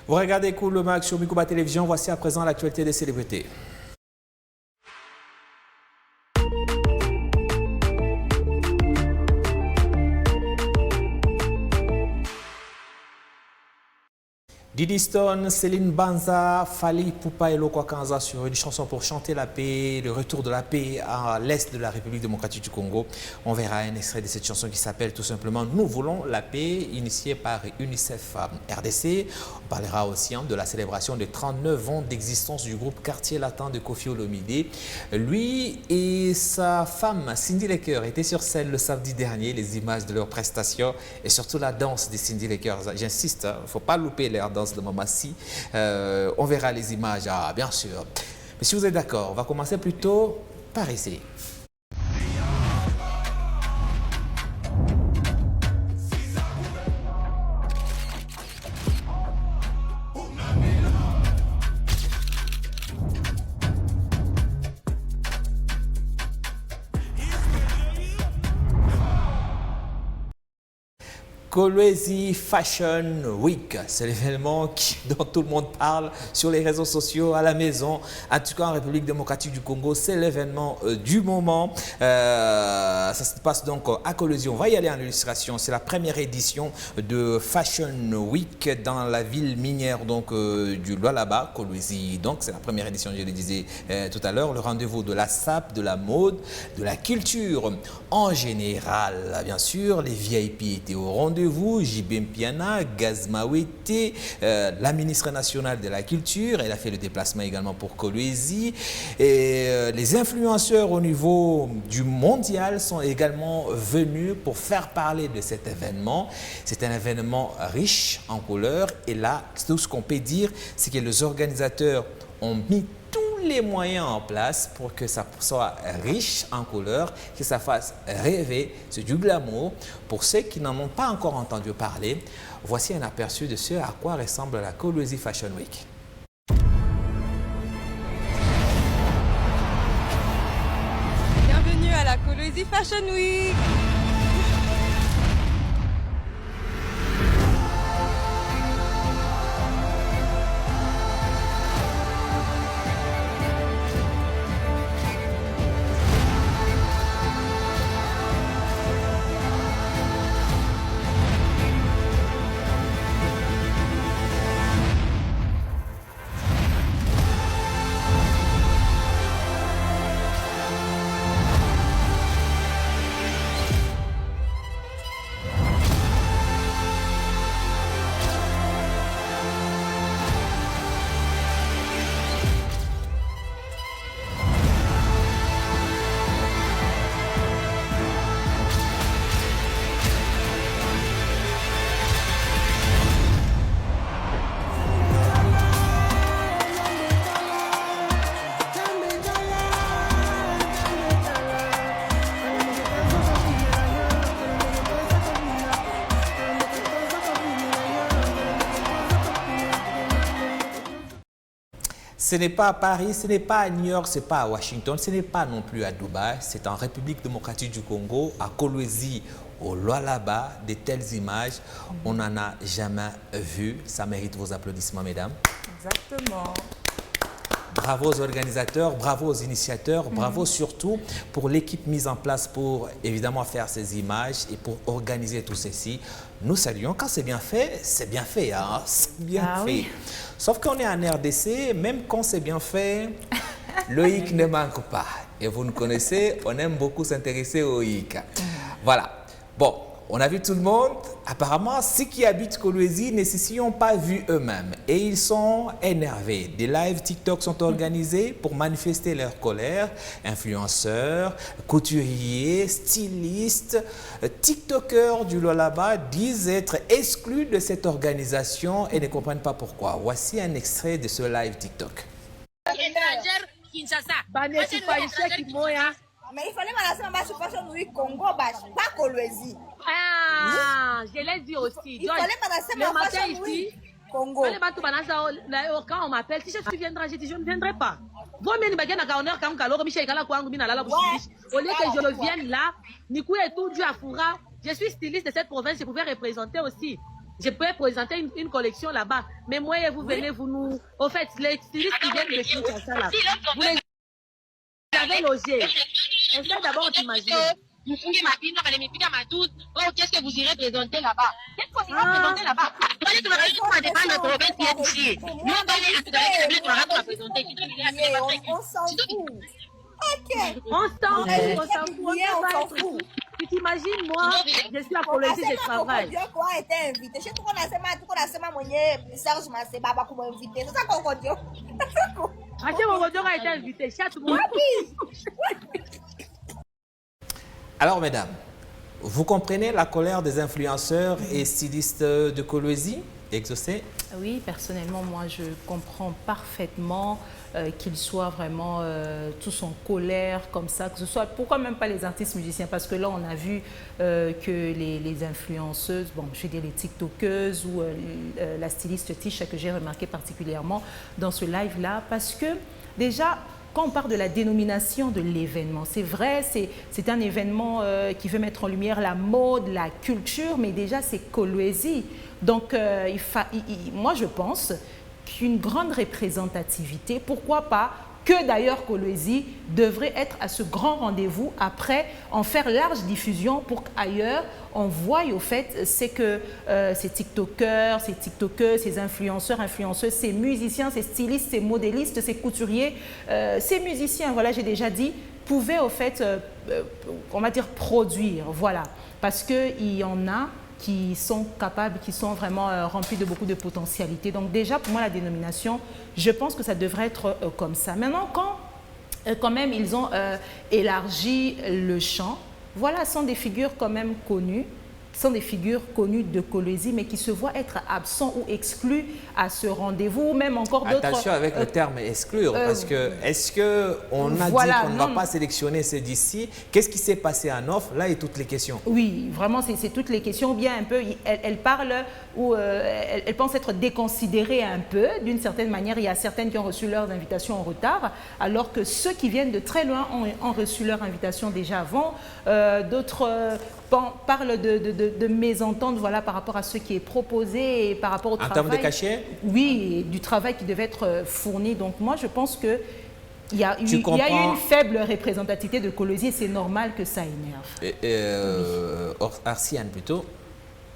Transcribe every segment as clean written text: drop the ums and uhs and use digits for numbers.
Vous regardez Cool le Mag sur Mikuba Télévision. Voici à présent l'actualité des célébrités. Didi Stone, Céline Banza, Fally Ipupa et Lokwa Kanza sur une chanson pour chanter la paix, le retour de la paix à l'est de la République démocratique du Congo. On verra un extrait de cette chanson qui s'appelle tout simplement « Nous voulons la paix » initiée par UNICEF RDC. On parlera aussi de la célébration des 39 ans d'existence du groupe Quartier Latin de Koffi Olomide. Lui et sa femme Cindy Lecker étaient sur scène le samedi dernier. Les images de leurs prestations et surtout la danse de Cindy Lecker. J'insiste, il ne faut pas louper leur danse de Mamassi. On verra les images, bien sûr. Mais si vous êtes d'accord, on va commencer plutôt par ici. Kolwezi Fashion Week, c'est l'événement dont tout le monde parle sur les réseaux sociaux, à la maison, en tout cas en République démocratique du Congo, c'est l'événement du moment. Ça se passe donc à Kolwezi, on va y aller en illustration, c'est la première édition de Fashion Week dans la ville minière donc, du Lualaba, Kolwezi. Donc c'est la première édition, je le disais tout à l'heure, le rendez-vous de la SAP, de la mode, de la culture en général. Bien sûr, les VIP étaient au rendez-vous. JB Mpiana, Gazmawete, la ministre nationale de la Culture, elle a fait le déplacement également pour Kolwezi. Et les influenceurs au niveau du mondial sont également venus pour faire parler de cet événement. C'est un événement riche en couleurs et là, tout ce qu'on peut dire, c'est que les organisateurs ont mis tous les moyens en place pour que ça soit riche en couleurs, que ça fasse rêver, c'est du glamour. Pour ceux qui n'en ont pas encore entendu parler, voici un aperçu de ce à quoi ressemble la Kolwezi Fashion Week. Bienvenue à la Kolwezi Fashion Week. Ce n'est pas à Paris, ce n'est pas à New York, ce n'est pas à Washington, ce n'est pas non plus à Dubaï, c'est en République démocratique du Congo, à Kolwezi, au Lualaba, de telles images, on n'en a jamais vu. Ça mérite vos applaudissements, mesdames. Exactement. Bravo aux organisateurs, bravo aux initiateurs, bravo surtout pour l'équipe mise en place pour évidemment faire ces images et pour organiser tout ceci. Nous saluons, quand c'est bien fait, hein? C'est bien fait. Oui. Sauf qu'on est en RDC, même quand c'est bien fait, le hic ne manque pas. Et vous nous connaissez, on aime beaucoup s'intéresser au hic. Voilà. Bon, on a vu tout le monde. Apparemment, ceux qui habitent Kolwezi ne s'y sont pas vus eux-mêmes. Et ils sont énervés. Des lives TikTok sont organisés pour manifester leur colère. Influenceurs, couturiers, stylistes, TikTokers du Lualaba disent être exclus de cette organisation et ne comprennent pas pourquoi. Voici un extrait de ce live TikTok. Mais il fallait m'annoncer ma Fashion Week Congo, pas Kolwezi. Ah, je l'ai dit aussi. Il fallait m'annoncer ma Fashion Week Congo. Quand on m'appelle, si je viendrai, je dis je ne viendrai pas. Au lieu que je revienne là, Nikou est tout dû à Foura. Je suis styliste de cette province, je pouvais représenter aussi. Je peux présenter une collection là-bas. Mais moi et vous venez, vous nous... Au fait, les stylistes qui viennent de Kinshasa là, vous les avez logés. Essaye d'abord d'imaginer. Qu'est-ce que vous irez présenter là-bas? Qu'est-ce qu'on ira présenter là-bas? On s'en fout. Ok. On s'en fout. Tu t'imagines, moi, je suis à Colombie, je travaille. On a été invité. Je trouve qu'on a invité. C'est ça qu'on dit. Aché Mogodio a été invité. Chaque mois. Alors, mesdames, vous comprenez la colère des influenceurs et stylistes de Kolwezi, Exaucé? Oui, personnellement, moi, je comprends parfaitement qu'ils soient vraiment tous en colère comme ça, que ce soit, pourquoi même pas les artistes musiciens, parce que là, on a vu que les influenceuses, bon, je vais dire les TikTokeuses ou la styliste Tisha que j'ai remarqué particulièrement dans ce live-là, parce que déjà, quand on parle de la dénomination de l'événement, c'est vrai, c'est un événement qui veut mettre en lumière la mode, la culture, mais déjà c'est Kolwezi. Donc moi je pense qu'une grande représentativité, pourquoi pas, que d'ailleurs Kolwezi devrait être à ce grand rendez-vous, après en faire large diffusion pour qu'ailleurs on voit au fait c'est que ces TikTokers, ces TikTokeuses, ces influenceurs, influenceuses, ces musiciens, ces stylistes, ces modélistes, ces couturiers, ces musiciens, voilà, j'ai déjà dit, pouvaient au fait, on va dire, produire, voilà, parce qu'il y en a qui sont capables, qui sont vraiment remplis de beaucoup de potentialités. Donc déjà, pour moi, la dénomination, je pense que ça devrait être comme ça. Maintenant, quand même, ils ont élargi le champ, voilà, sont des figures quand même connues, sont des figures connues de Kolwezi, mais qui se voient être absents ou exclus à ce rendez-vous, ou même encore d'autres... Attention avec le terme exclure, parce que est-ce qu'on a voilà, dit qu'on ne va pas sélectionner ceux d'ici? Qu'est-ce qui s'est passé à Nof? Là est toutes les questions. Oui, vraiment, c'est toutes les questions. Ou bien un peu, elle parle ou elle pense être déconsidérée un peu, d'une certaine manière. Il y a certaines qui ont reçu leurs invitations en retard, alors que ceux qui viennent de très loin ont reçu leur invitation déjà avant. D'autres... parle de mésentente, voilà, par rapport à ce qui est proposé et par rapport au travail. En termes de cachet? Oui, du travail qui devait être fourni. Donc moi, je pense que il y a eu une faible représentativité de Kolwezi et c'est normal que ça énerve. Arsiane plutôt,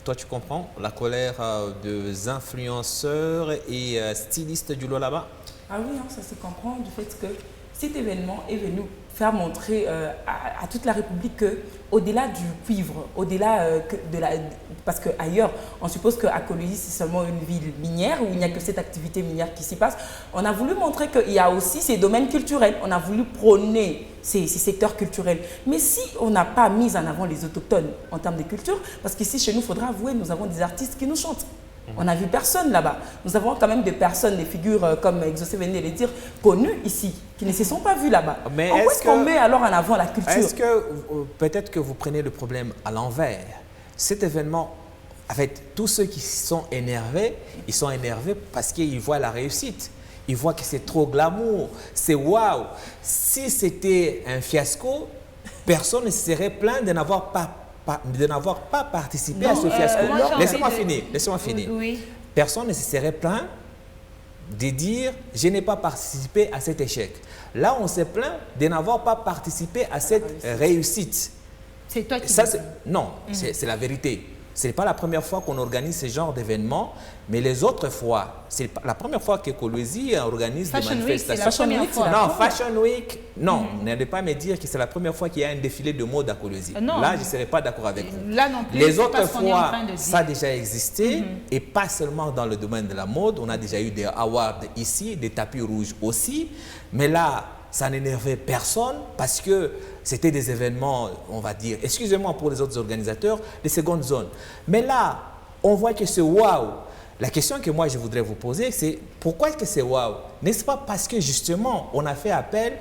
toi tu comprends la colère des influenceurs et stylistes du Lolaba? Ah oui, hein, ça se comprend du fait que cet événement est venu faire montrer à toute la République qu'au-delà du cuivre, au-delà parce qu'ailleurs, on suppose qu'à Kolwezi, c'est seulement une ville minière où il n'y a que cette activité minière qui s'y passe. On a voulu montrer qu'il y a aussi ces domaines culturels. On a voulu prôner ces secteurs culturels. Mais si on n'a pas mis en avant les autochtones en termes de culture, parce qu'ici, chez nous, il faudra avouer, nous avons des artistes qui nous chantent. On n'a vu personne là-bas. Nous avons quand même des personnes, des figures, comme Exaucé venait de le dire, connues ici, qui ne se sont pas vues là-bas. Mais où est-ce qu'on met alors en avant la culture? Est-ce que peut-être que vous prenez le problème à l'envers? Cet événement, en fait, tous ceux qui sont énervés, ils sont énervés parce qu'ils voient la réussite. Ils voient que c'est trop glamour, c'est waouh. Si c'était un fiasco, personne ne serait plaint de n'avoir pas participé à ce fiasco. Laissez-moi finir. Oui. Personne ne se serait plaint de dire « je n'ai pas participé à cet échec ». Là, on se plaint de n'avoir pas participé à cette réussite. C'est toi qui ça, non, c'est la vérité. Ce n'est pas la première fois qu'on organise ce genre d'événement, mais les autres fois, c'est la première fois que Kolwezi organise des manifestations. Fashion Week, non, n'allez pas me dire que c'est la première fois qu'il y a un défilé de mode à Kolwezi. Là, je ne serais pas d'accord avec vous. Là non plus, les autres fois, ça a déjà existé, et pas seulement dans le domaine de la mode. On a déjà eu des awards ici, des tapis rouges aussi, mais là, ça n'énervait personne parce que c'était des événements, on va dire, excusez-moi pour les autres organisateurs, de seconde zone. Mais là, on voit que c'est waouh. La question que moi je voudrais vous poser, c'est pourquoi est-ce que c'est waouh? N'est-ce pas parce que justement, on a fait appel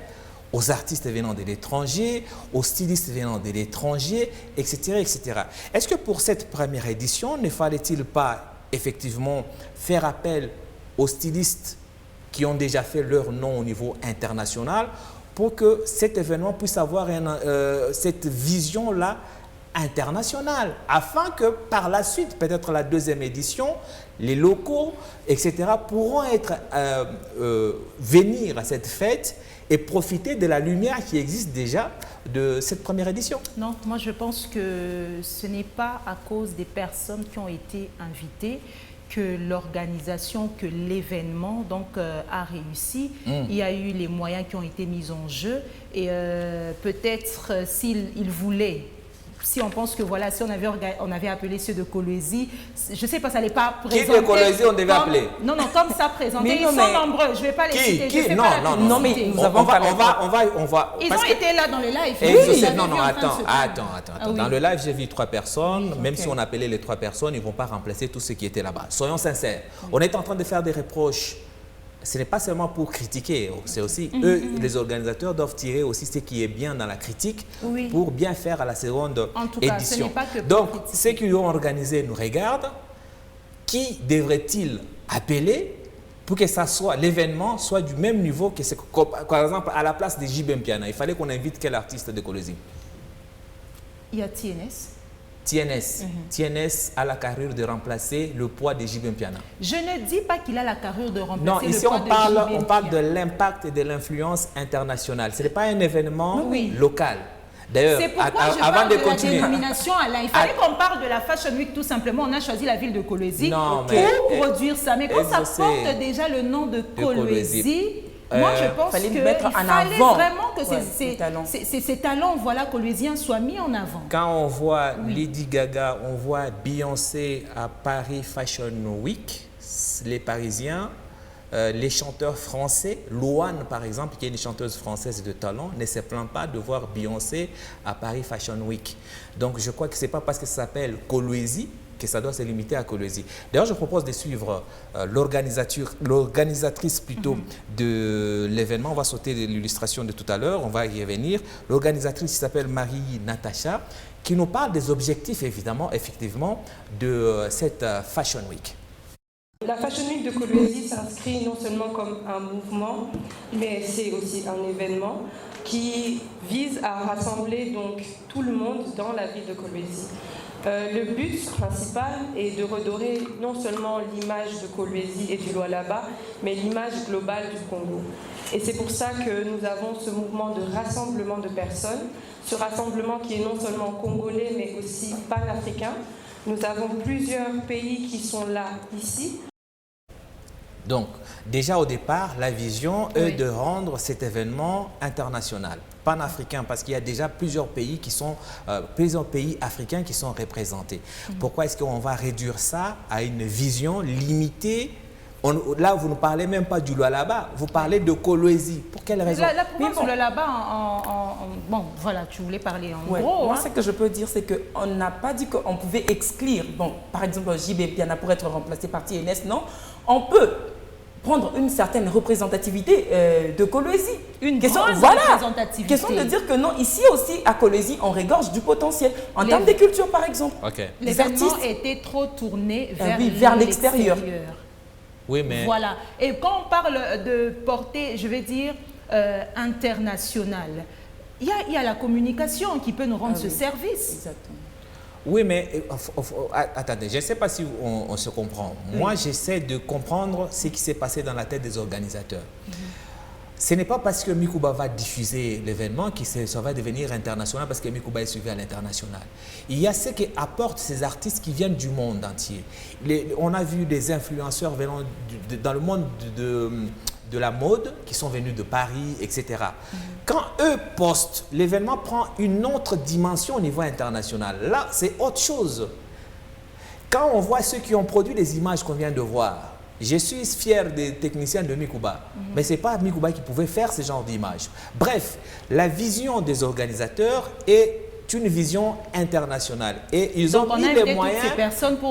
aux artistes venant de l'étranger, aux stylistes venant de l'étranger, etc., etc. Est-ce que pour cette première édition, ne fallait-il pas effectivement faire appel aux stylistes qui ont déjà fait leur nom au niveau international pour que cet événement puisse avoir cette vision-là international, afin que par la suite, peut-être la deuxième édition, les locaux, etc., pourront venir à cette fête et profiter de la lumière qui existe déjà de cette première édition. Non, moi je pense que ce n'est pas à cause des personnes qui ont été invitées que l'organisation, que l'événement a réussi. Il y a eu les moyens qui ont été mis en jeu et peut-être s'ils voulaient, si on pense que voilà, si on avait appelé ceux de Kolwezi, je ne sais pas, ça n'allait pas présenter. Qui de Kolwezi on devait appeler? Non, comme ça présenté, ils sont nombreux, je ne vais pas les citer. Non, mais on va. Ils ont été là dans le live. Attends. Dans le live, j'ai vu 3 personnes. Même si on appelait les 3 personnes, ils ne vont pas remplacer tous ceux qui étaient là-bas. Soyons sincères. On est en train de faire des reproches. Ce n'est pas seulement pour critiquer, c'est aussi eux, les organisateurs doivent tirer aussi ce qui est bien dans la critique pour bien faire à la seconde édition. Ce n'est pas que pour Donc, critiquer. ceux qui ont organisé nous regardent. Qui devrait-il appeler pour que ça soit l'événement soit du même niveau que c'est, par exemple, à la place de JB Mpiana, il fallait qu'on invite quel artiste de Kolwezi? Il y a TNS. TNS a la carrure de remplacer le poids de JB Mpiana. Je ne dis pas qu'il a la carrure de remplacer Non, le ici poids on parle de l'impact et de l'influence internationale. Ce n'est pas un événement local. D'ailleurs, c'est pourquoi je avant parle de de continuer, la dénomination, Alain. Il fallait qu'on parle de la Fashion Week tout simplement. On a choisi la ville de Kolwezi pour produire ça. Mais quand ça porte déjà le nom de Kolwezi, moi je pense qu'il fallait vraiment que ces talents kolweziens soient mis en avant. Quand on voit Lady Gaga, on voit Beyoncé à Paris Fashion Week, les Parisiens, les chanteurs français, Louane par exemple, qui est une chanteuse française de talent, ne se plaint pas de voir Beyoncé à Paris Fashion Week. Donc je crois que ce n'est pas parce que ça s'appelle Kolwezi que ça doit se limiter à Kolwezi. D'ailleurs, je propose de suivre l'organisatrice plutôt de l'événement. On va sauter de l'illustration de tout à l'heure, on va y revenir. L'organisatrice s'appelle Marie-Natacha, qui nous parle des objectifs, effectivement, de cette Fashion Week. La Fashion Week de Kolwezi s'inscrit non seulement comme un mouvement, mais c'est aussi un événement qui vise à rassembler donc tout le monde dans la ville de Kolwezi. Le but principal est de redorer non seulement l'image de Kolwezi et du Lualaba, mais l'image globale du Congo. Et c'est pour ça que nous avons ce mouvement de rassemblement de personnes, ce rassemblement qui est non seulement congolais, mais aussi panafricain. Nous avons plusieurs pays qui sont là, ici. Donc, déjà au départ, la vision est de rendre cet événement international, panafricain, parce qu'il y a déjà plusieurs pays africains qui sont représentés. Pourquoi est-ce qu'on va réduire ça à une vision limitée? Là, vous ne parlez même pas du Lualaba, vous parlez de Kolwezi. Pour quelle raison? Là, pour moi, le Lualaba, bon, voilà, tu voulais parler en gros. Moi, ce que je peux dire, c'est qu'on n'a pas dit qu'on pouvait exclure, bon, par exemple, JB Mpiana pour être remplacé par TNS, non. On peut prendre une certaine représentativité de Kolwezi. Une grande représentativité. Question de dire que non, ici aussi, à Kolwezi, on regorge du potentiel. En termes de culture, par exemple. Les artistes étaient trop tournés vers l'extérieur. Oui, mais... Voilà. Et quand on parle de portée, je vais dire, internationale, il y a la communication qui peut nous rendre ce service. Exactement. Oui, mais attendez, je ne sais pas si on se comprend. Moi, j'essaie de comprendre ce qui s'est passé dans la tête des organisateurs. Ce n'est pas parce que Mikuba va diffuser l'événement que ça va devenir international, parce que Mikuba est suivi à l'international. Il y a ce qui apportent ces artistes qui viennent du monde entier. On a vu des influenceurs venant dans le monde de la mode qui sont venus de Paris, etc. Quand eux postent, l'événement prend une autre dimension au niveau international. Là, c'est autre chose. Quand on voit ceux qui ont produit les images qu'on vient de voir, je suis fier des techniciens de Mikuba, mais ce n'est pas Mikuba qui pouvait faire ce genre d'image. Bref, la vision des organisateurs est une vision internationale et ils ont mis les moyens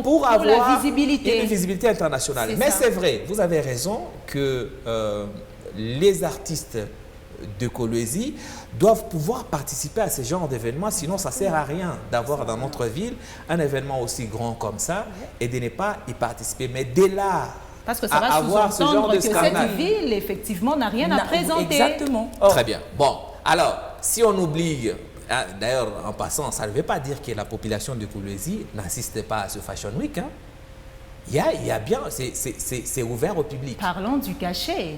pour avoir la visibilité. Une visibilité internationale. Mais c'est vrai, vous avez raison que les artistes de Kolwezi doivent pouvoir participer à ce genre d'événements, sinon ça ne sert à rien d'avoir dans notre ville un événement aussi grand comme ça et de ne pas y participer. Mais dès là, parce que ça va sous-entendre que cette ville, effectivement, n'a rien à présenter. Exactement. Très bien. Bon, alors, si on oublie D'ailleurs, en passant, ça ne veut pas dire que la population de Kolwezi n'assiste pas à ce Fashion Week. Hein. Il y a bien, c'est ouvert au public. Parlons du cachet.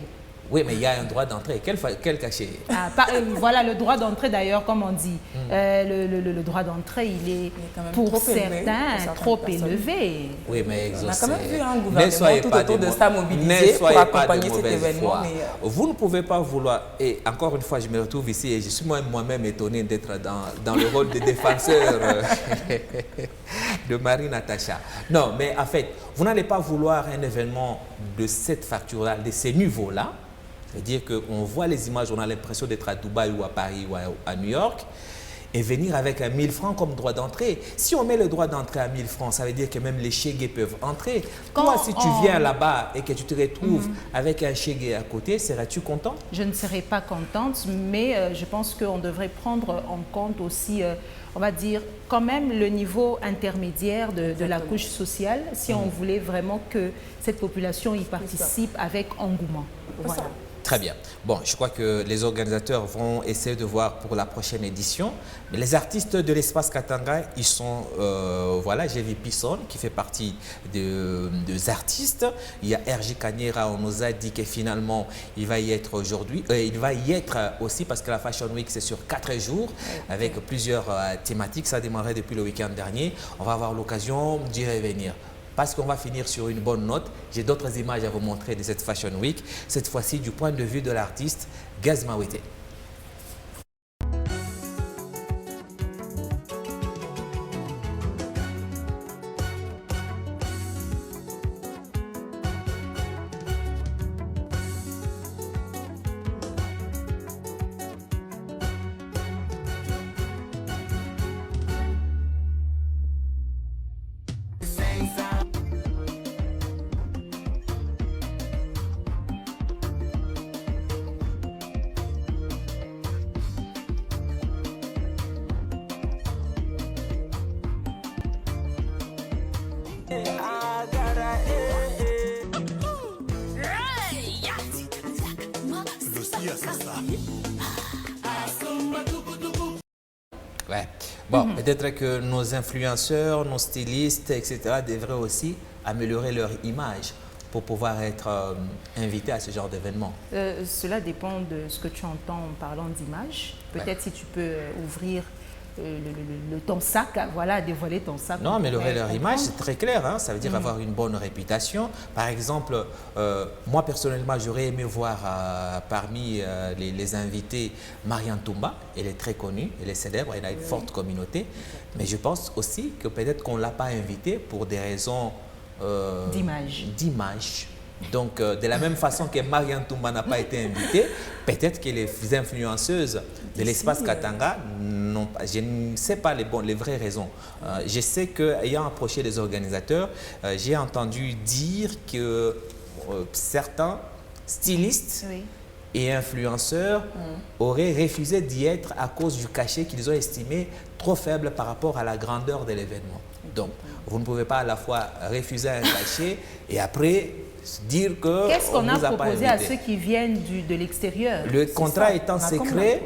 Oui, mais il y a un droit d'entrée. Quel cachet? Voilà, le droit d'entrée d'ailleurs, comme on dit. Le droit d'entrée, il est pour certains trop élevé. Oui, mais on a quand même vu un gouvernement tout autour de ça mobilisé pour accompagner cet événement. Mais vous ne pouvez pas vouloir, et encore une fois, je me retrouve ici et je suis moi-même étonné d'être dans le rôle de défenseur de Marie-Natacha. Non, mais en fait, vous n'allez pas vouloir un événement de cette facture-là, de ces niveaux-là. C'est-à-dire qu'on voit les images, on a l'impression d'être à Dubaï ou à Paris ou à New York et venir avec 1000 francs comme droit d'entrée. Si on met le droit d'entrée à 1000 francs, ça veut dire que même les chégués peuvent entrer. Toi, si tu viens là-bas et que tu te retrouves avec un chégué à côté, serais-tu content? Je ne serais pas contente, mais je pense qu'on devrait prendre en compte aussi, on va dire, quand même le niveau intermédiaire de la couche sociale, si on voulait vraiment que cette population y participe avec engouement. Voilà. Très bien. Bon, je crois que les organisateurs vont essayer de voir pour la prochaine édition. Mais les artistes de l'espace Katanga, ils sont, voilà, j'ai vu Pisson qui fait partie des artistes. Il y a RJ Kanyera, on nous a dit que finalement, il va y être aujourd'hui. Il va y être aussi parce que la Fashion Week, c'est sur 4 jours avec plusieurs thématiques. Ça a démarré depuis le week-end dernier. On va avoir l'occasion d'y revenir. Parce qu'on va finir sur une bonne note, j'ai d'autres images à vous montrer de cette Fashion Week, cette fois-ci du point de vue de l'artiste Gaz Mawete. Ouais. Bon, peut-être que nos influenceurs, nos stylistes, etc. devraient aussi améliorer leur image pour pouvoir être invités à ce genre d'événement. Cela dépend de ce que tu entends en parlant d'image. Peut-être si tu peux ouvrir ton sac, voilà, dévoiler ton sac. Non, améliorer leur image, c'est très clair. Hein? Ça veut dire avoir une bonne réputation. Par exemple, moi personnellement, j'aurais aimé voir parmi les invités Marianne Toumba. Elle est très connue, elle est célèbre, elle a une forte communauté. Mais je pense aussi que peut-être qu'on ne l'a pas invitée pour des raisons d'image. Donc, de la même façon que Marianne Toumba n'a pas été invitée, peut-être que les influenceuses de l'espace Katanga n'ont pas. Je ne sais pas les vraies raisons. Je sais qu'ayant approché les organisateurs, j'ai entendu dire que certains stylistes et influenceurs auraient refusé d'y être à cause du cachet qu'ils ont estimé trop faible par rapport à la grandeur de l'événement. Donc, vous ne pouvez pas à la fois refuser un cachet et après dire que qu'est-ce qu'on a proposé à ceux qui viennent de l'extérieur? Le contrat étant secret,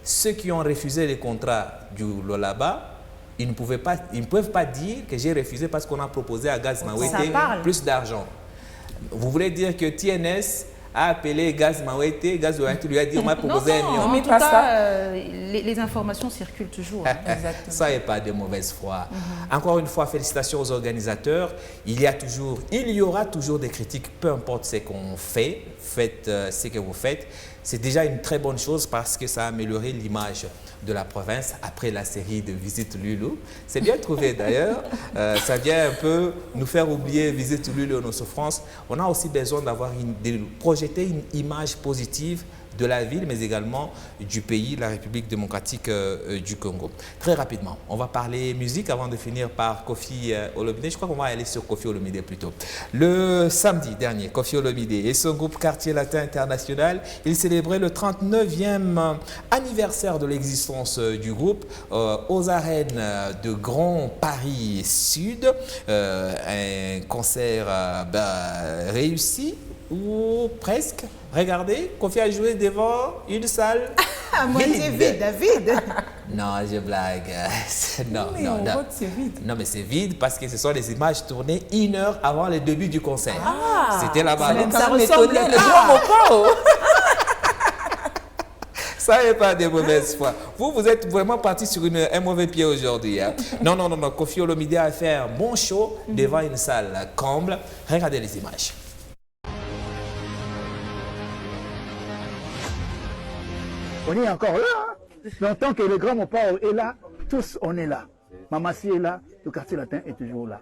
ceux qui ont refusé le contrat du Lolaba, ils ne peuvent pas dire que j'ai refusé parce qu'on a proposé à Gaz Mawete plus d'argent. Vous voulez dire que TNS a appelé Gaz Mawete, Gaz Mawete lui a dit on m'a proposé 1 million. En tout cas, les informations circulent toujours. Exactement. Ça n'est pas de mauvaise foi. Encore une fois, félicitations aux organisateurs. Il y aura toujours des critiques, peu importe ce qu'on fait. Faites ce que vous faites. C'est déjà une très bonne chose parce que ça a amélioré l'image de la province après la série de Visite Lulu. C'est bien trouvé d'ailleurs. Ça vient un peu nous faire oublier Visite Lulu et nos souffrances. On a aussi besoin de projeter une image positive de la ville, mais également du pays, la République démocratique du Congo. Très rapidement, on va parler musique avant de finir par Koffi Olomide. Je crois qu'on va aller sur Koffi Olomide plutôt. Le samedi dernier, Koffi Olomide et son groupe Quartier Latin International, il célébrait le 39e anniversaire de l'existence du groupe aux arènes de Grand Paris Sud. Un concert réussi ou presque. Regardez, Koffi a joué devant une salle à moitié vide, David. Non, je blague. Non, Mais non, on non. voit que c'est vide. Non, mais c'est vide parce que ce sont des images tournées 1 heure avant le début du concert. C'était là-bas. Ça, Donc, ça ressemble ressemble pas. le grand au pas. Ça n'est pas de mauvaise foi. Vous êtes vraiment parti sur un mauvais pied aujourd'hui. Hein. Non, non, non, non. Koffi Olomide a fait un bon show devant une salle comble. Regardez les images. On est encore là. Hein? Longtemps que le grand Mopao est là, tous on est là. Mamassi est là, le quartier latin est toujours là.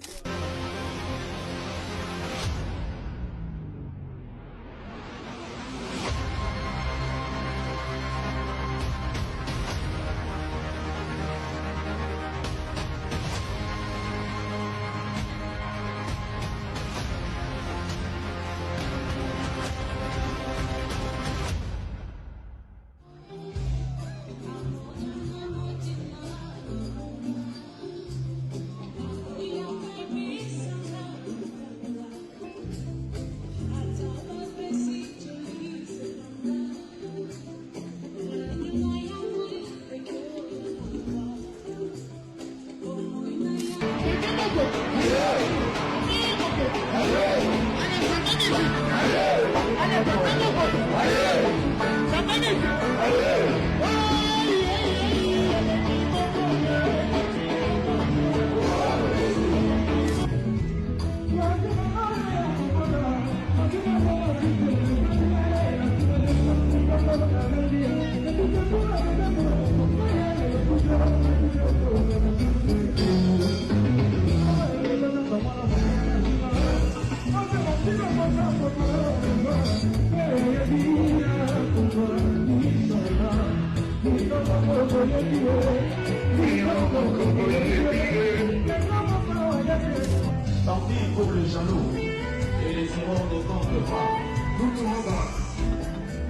Tant pis pour les jaloux et les erreurs ne comptent pas. Tout le monde va.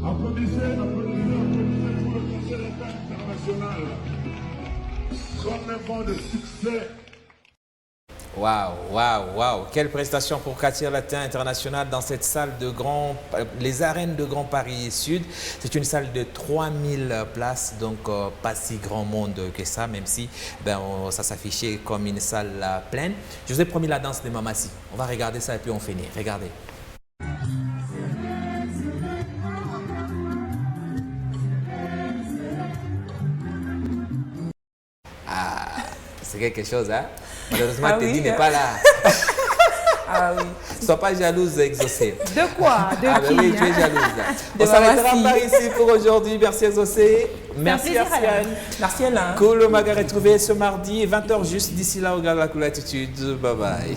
Applaudissez pour le concert international. Comme un vent de succès. Waouh, waouh, waouh. Quelle prestation pour Quartier Latin International dans cette salle de les arènes de Grand Paris Sud. C'est une salle de 3000 places, donc pas si grand monde que ça, même si ça s'affichait comme une salle pleine. Je vous ai promis la danse de Mamassi. On va regarder ça et puis on finit. Regardez. C'est quelque chose, hein? Malheureusement, Teddy n'est pas là. Ah oui. Ne sois pas jalouse, Exaucé. De quoi? De qui? Oui, tu es jalouse. On s'arrêtera par ici pour aujourd'hui. Merci, Exaucé. Merci, Arsiane. Merci, Alain. Cool, on m'a retrouvé ce mardi, 20h juste. D'ici là, on regarde la cool attitude. Bye bye.